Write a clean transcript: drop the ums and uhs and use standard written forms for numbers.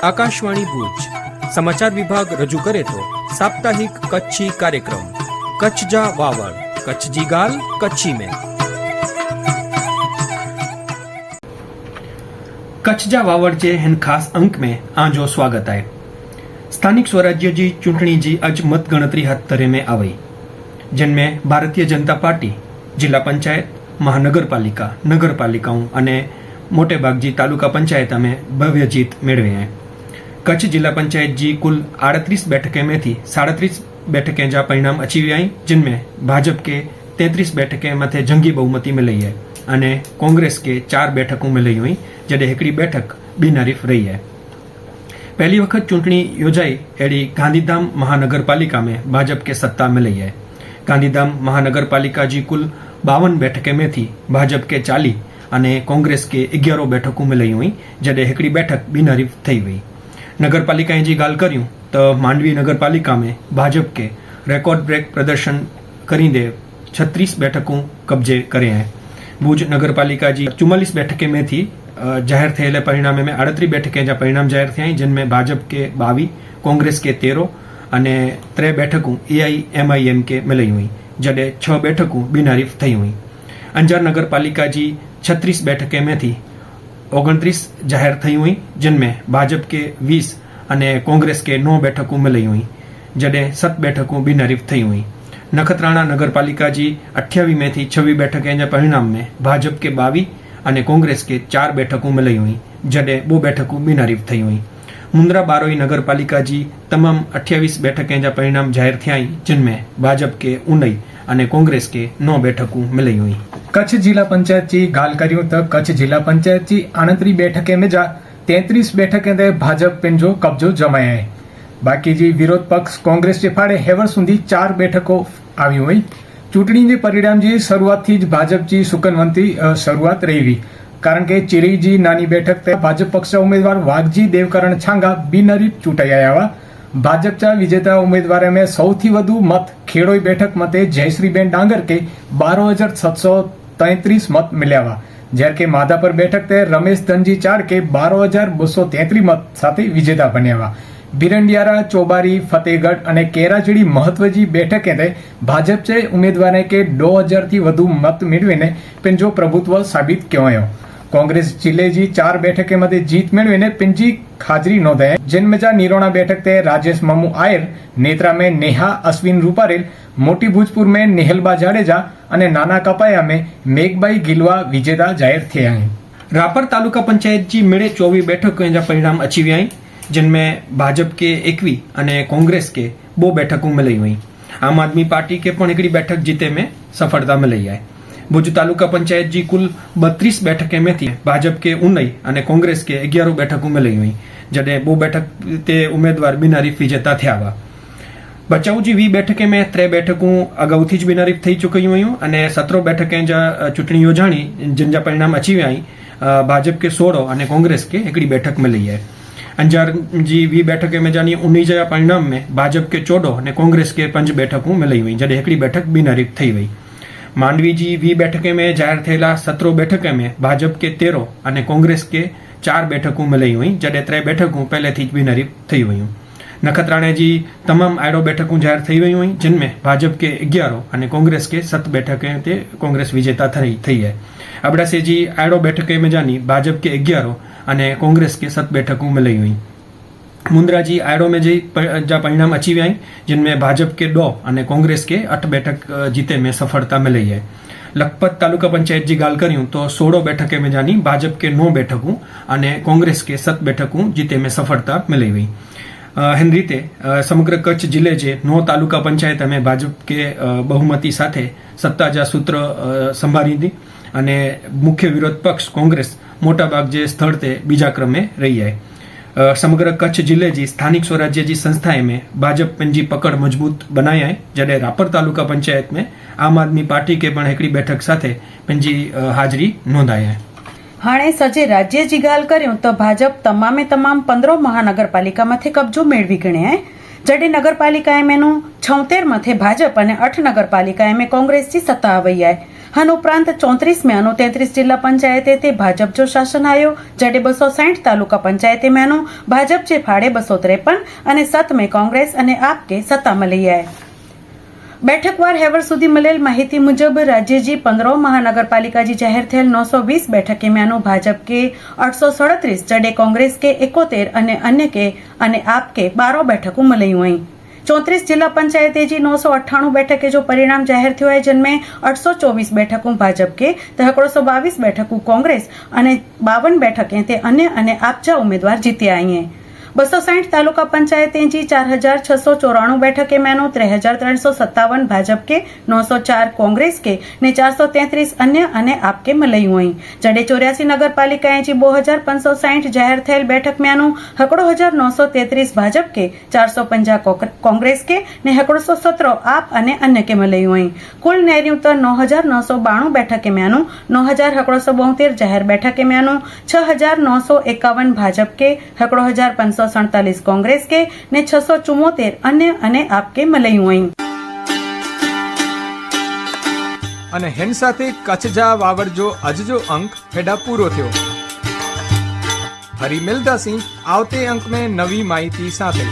આકાશવાણી ભુજ સમાચાર વિભાગ રજૂ કરે તો સાપ્તાહિક કચ્છી कार्यक्रम कच्छ जा वावड़ कच्छ जी गाल कच्छी में। कच्छ जा वावड़ जे हिन खास अंक में आजो स्वागत है। स्थानिक स्वराज्य जी चूंटणी जी अज मतगणतरी हाथ धरे में आई, जिनमें भारतीय जनता पार्टी जिला पंचायत, महानगरपालिका, नगरपालिकाओं अने मोटे भाग जी तालुका पंचायत में भव्य जीत मेळवी है। कच्छ जिला पंचायत जी कुल 38 बैठकें में थी 37 बैठकें जा परिणाम अचीवी आई, जिनमें भाजप के 33 बैठकें मथे जंगी बहुमती मिली है अने कांग्रेस के 4 बैठकों मिली हुई, जडे हिकड़ी बैठक बिनहरीफ रही है। पहली वक्त चूंटणी योजाई एड़ी गांधीधाम महानगरपालिका में भाजप के सत्ता मिली है। गांधीधाम महानगरपालिका जी कुल 52 बैठकें में थी भाजप के 40 अने कांग्रेस के 11 बैठकों मिली हुई, जडे हिकड़ी बैठक बिनहरीफ थई हुई। नगरपालिकाएं जी गाल करूं तो मांडवी नगरपालिका में भाजप के रेकॉर्ड ब्रेक प्रदर्शन करीने 36 बैठकों कब्जे करे हैं। भुज नगरपालिका जी 44 बैठकें में थी जाहिर थयेला परिणाम में 38 बैठकें जा परिणाम जाहिर थया, जिनमें भाजप के 22, कांग्रेस के 13 अने 3 बैठकों AIMIM के मिली हुई, जडे 6 बैठकों बिनहरीफ थई हुई। अंजार नगरपालिका जी 36 बैठकें में थी 29 जाहिर थई हुई, जिनमें भाजप के 20 अने कांग्रेस के 9 बैठकों मिली हुई, जडे 7 बैठकों बिनहरीफ थई हुई। नखत्राणा नगरपालिका जी 28 में थी 26 बैठकें जा परिणाम में भाजप के 22 अने कांग्रेस के 4 बैठकों मिली हुई, जडे 2 बैठकों बिनहरीफ थई हुई। मुंद्रा बारोई नगरपालिका जी तमाम 28 बैठकें जा परिणाम जाहिर थया, जिनमें भाजप के 19 अने कांग्रेस के 9 बैठकों मिली हुई। कच्छ जिला पंचायत जी गाल करियो तो कच्छ जिला पंचायत जी 38 बैठकें में जा 33 बैठकें ते भाजप पंहिंजो कब्जो जमाया है। बाकी जी विरोध पक्ष कांग्रेस जे फाड़े हेवर सुधी 4 बैठकों आई हुई। चूंटणी जे परिणाम जी शुरुआत थी भाजप जी सुकनवंती शुरुआत रही हुई, कारण के चिरी जी नानी बैठक ते भाजप पक्ष उम्मीदवार वाघजी देवकरण छांगा बिनहरीफ चूंटाई आया हुआ। भाजपच्या विजेता उम्मीदवार में सौथी वधु मत खेड़ोई बैठक मते जयश्रीबेन डांगर के 12,733 मत मिल्या हुआ, જ્યારે કે માધાપર બેઠક તે રમેશ ધનજી ચાડ કે 12,233 મત સાથે વિજેતા બન્યા હતા। બિરંડિયારા, ચોબારી, ફતેહગઢ અને કેરાચડી મહત્વજી બેઠકે તે ભાજપ ઉમેદવારે કે 2,000 થી વધુ મત મેળવીને પેંજો પ્રભુત્વ સાબિત કરાયો। कांग्रेस जिले जी 4 बैठकें मध्य जीत मेळवीने पिंजी हाजरी नोंधाई, जिनमें जा निरोणा बैठक ते राजेश ममू आयर, नेत्रा में नेहा अश्विन रूपारेल, मोटी भूजपुर में निहलबा जाडेजा अने नाना कपाया में मेघबाई गिलवा विजेता जाहिर थया हैं। रापर तालुका पंचायत जी मेड़े 24 बैठकों जा परिणाम अचीवी आई, जिनमें भाजप के 21 अने कांग्रेस के 2 बैठकों मिली हुई। आम आदमी पार्टी के पण एकड़ी बैठक जीते में सफलता मिली है। भुज तालुका पंचायत जी कुल 32 बैठकें में थी भाजप के 19 अने कांग्रेस के 11 बैठकों मिली हुई, जडे 2 बैठक ते उम्मीदवार बिनहरीफ विजेता थया हुआ। बचाऊ जी 20 बैठकें में 3 बैठकों अगाउथी ज बिनहरीफ थई चुकी हुई अने 17 बैठकें जा चूंटणी योजाणी, जिन जा परिणाम अचीवी आई भाजप के 16 अने कांग्रेस के एकड़ी बैठक मिली है। अंजार जी 20 बैठकें में जानी 19 जा परिणाम में भाजप के 14 अने कांग्रेस के 5 बैठकों मिली हुई, जडे एकड़ी बैठक बिनहरीफ थई हुई। मांडवी जी 20 बैठकें में जाहिर थयेला 17 बैठकें में भाजप के 13 अने कांग्रेस के 4 बैठकों मिली हुई, जडे 3 बैठकों पहले थी बिनहरीफ थई हुई। नखत्राणे जी तमाम 8 बैठकों जाहिर थई हुई, जिनमें भाजप के 11 अने कांग्रेस के 7 बैठकें ते कांग्रेस विजेता थई है। अबडासे जी 8 बैठकें में जानी भाजप के 11 अने कांग्रेस के 7 बैठकों मिली हुई। मुंद्रा जी 8 में जी जा परिणाम अचीवी आई, जिनमें भाजप के 2 अने कांग्रेस के 8 बैठक जीते में सफलता मिली है। लखपत तालुका पंचायत जी गाल करूं तो 16 बैठकें में जानी भाजप के 9 बैठकों अने कांग्रेस के 7 बैठकों जीते में सफलता मिली हुई। हिन रीते समग्र कच्छ जिले जे 9 तालुका पंचायत में भाजप के बहुमती साथे सत्ता जा सूत्र संभाળી दी अने मुख्य विरोध पक्ष कांग्रेस मोटा भाग जे स्थल ते बीजा क्रमे रही है। समग्र कच्छ जिले जी स्थानिक स्वराज्य जी संस्थाएं में भाजप पंहिंजी पकड़ मजबूत बनाई है, जडे रापर तालुका पंचायत में आम आदमी पार्टी के पण हिकड़ी बैठक साथे पंहिंजी हाजरी नोंधाई है। हाणे सजे राज्य जी गाल करूं तो भाजप तमामे तमाम 15 महानगरपालिका मथे कब्जो मेळवी गणे है, जडे नगरपालिकाए में 76 मथे भाजप अने 8 नगरपालिकाए में कांग्रेस जी सत्ता आई है। હન ઉપરાંત 34 મેનું 33 જિલ્લા પંચાયતે તે ભાજપ જો શાસન આવ્યો, જડે 260 તાલુકા પંચાયતે મેનું ભાજપ જે ફાળે 253 અને 7 में કોંગ્રેસ અને આપ કે સત્તામાં લઈ આવ્યા. બેઠકવાર હેવર સુધી મળેલ માહિતી મુજબ રાજ્યજી 15 મહાનગરપાલિકાજી જાહેર થયેલ 920 બેઠકે મેનું ભાજપ કે 837, જડે કોંગ્રેસ के 71 અને અન્ય કે અને આપ के 12 બેઠકો મળ્યું અહીં. 34 जिला पंचायते जी 998 बैठकें जो परिणाम जाहिर थयो है, जिनमें 824 बैठकों भाजप के तो 122 बैठकों कांग्रेस और 52 बैठकें ते अन्य अने आपजा उम्मीदवार जीत्या आई हैं. 260 तालुका पंचायतें जी 4694 बैठकें मैनो 3357 भाजप के, 904 कांग्रेस के ने 433 अन्य अने आपके मलई हुई. जडे 84 नगर पालिकाएं जी 2560 जाहिर थયેલ બેઠક મેનું 1933 ભાજપ કે, 450 कांग्रेस के ने 117 आप અને અન્ય કે મલઈ हुई. कुल न्यूनतम 9992 बैठकें मैनु 9172 जाहिर बैठकें मैनु 6951 भाजप के, 1547 कांग्रेस के ने 674 अन्य अने आपके मलई हुई. અને હેન સાથે કચ્છ જા વાવરજો અજજો અંક હેડા પૂરો થયો. ફરી મિલતા સી આવતે અંક મેં નવી માહિતી સાથે.